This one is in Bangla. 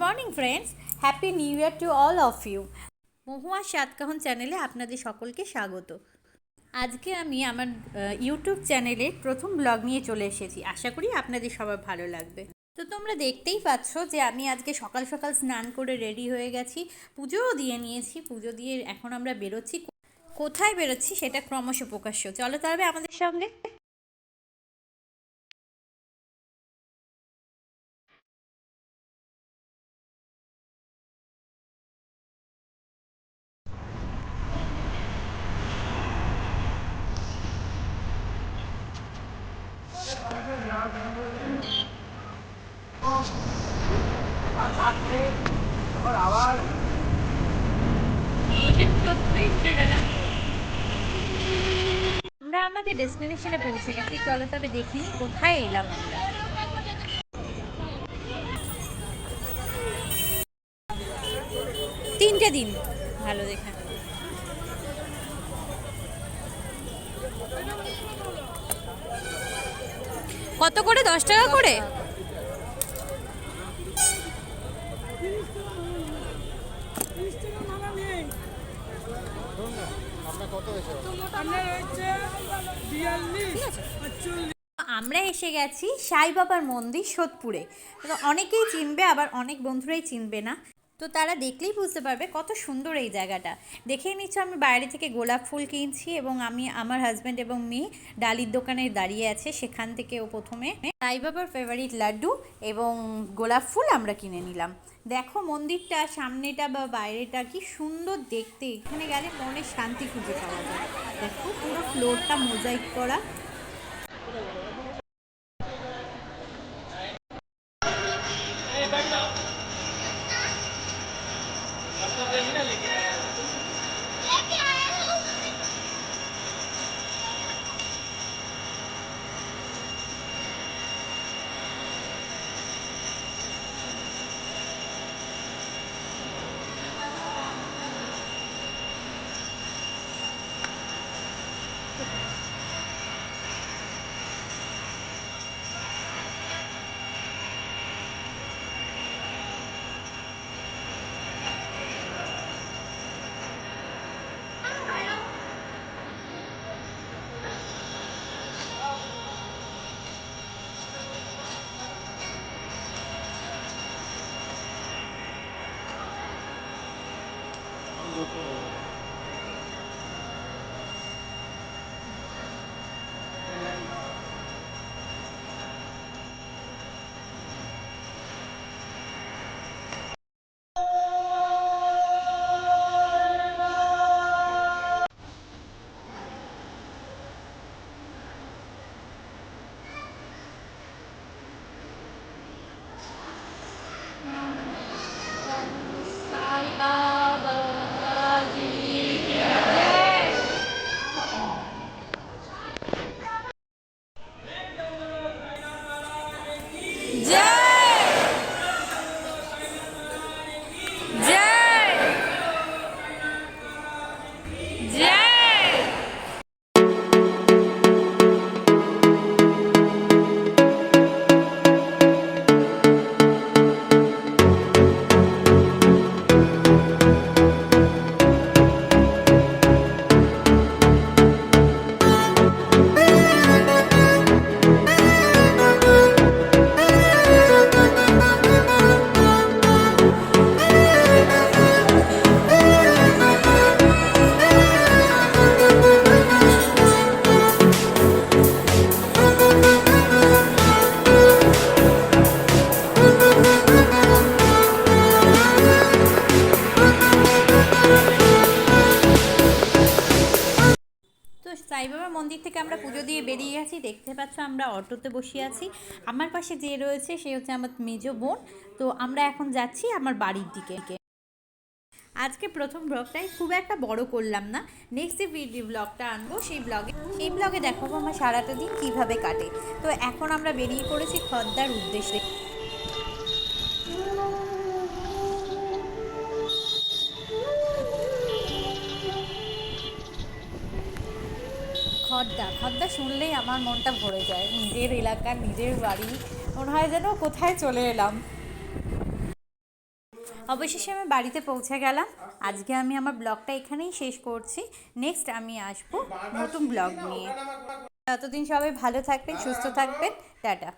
Morning friends, happy new year to all of you. Mahua Satkahan চ্যানেলে আপনাদের সকলকে স্বাগত। আজকে আমি আমার ইউটিউব চ্যানেলে প্রথম ব্লগ নিয়ে চলে এসেছি। আশা করি আপনাদের সবার ভালো লাগবে। তো তোমরা দেখতেই পাচ্ছ যে আমি আজকে সকাল সকাল স্নান করে রেডি হয়ে গেছি, পুজোও দিয়ে নিয়েছি। পুজো দিয়ে এখন আমরা বেরোচ্ছি। কোথায় বেরোচ্ছি সেটা ক্রমশ প্রকাশ্য। চলো তাহলে আমাদের সঙ্গে। আমরা আমাদের ডেস্টিনেশনে পৌঁছে গেছি। চলো তবে দেখিনি কোথায় এলাম আমরা। 3টে দিন ভালো দেখে। কত করে? 10 টাকা করে। আমরা এসে গেছি সাই বাবার মন্দির সোদপুরে। তো অনেকেই চিনবে, আবার অনেক বন্ধুরাই চিনবে না। তো তারা দেখলেই বুঝতে পারবে কত সুন্দর এই জায়গাটা। দেখেই নিচ্ছ আমি বাইরে থেকে গোলাপ ফুল কিনছি, এবং আমি আমার হাজব্যান্ড এবং মেয়ে ডালির দোকানে দাঁড়িয়ে আছে। সেখান থেকে ও প্রথমে সাই বাবার ফেভারিট লাড্ডু এবং গোলাপ ফুল আমরা কিনে নিলাম। দেখো মন্দিরটা সামনেটা বা বাইরেটা কি সুন্দর দেখতে। এখানে গেলে মনের শান্তি খুঁজে পাওয়া যায়। দেখো পুরো ফ্লোরটা মোজাইক করা। সাই বাবার মন্দির থেকে আমরা পুজো দিয়ে বেরিয়ে গেছি। দেখতে পাচ্ছ আমরা অটোতে বসে আছি। আমার পাশে যে রয়েছে সে হচ্ছে আমার মেজো বোন। তো আমরা এখন যাচ্ছি আমার বাড়ির দিকে। আজকে প্রথম ব্লগটাই খুব একটা বড় করলাম না। নেক্সট যে ব্লগটা আনবো সেই ব্লগে দেখাবো আমার সারাটা দিন কীভাবে কাটে। তো এখন আমরা বেরিয়ে পড়েছি খদ্দার উদ্দেশ্যে। খদ্দা শুনলেই আমার মনটা ভরে যায়। নিজের এলাকা, নিজের বাড়ি, মনে হয় যেন কোথায় চলে এলাম। অবশেষে আমি বাড়িতে পৌঁছে গেলাম। আজকে আমি আমার ব্লগটা এখানেই শেষ করছি। নেক্সট আমি আসবো নতুন ব্লগ নিয়ে। ততদিন সবাই ভালো থাকবেন, সুস্থ থাকবেন। টাটা।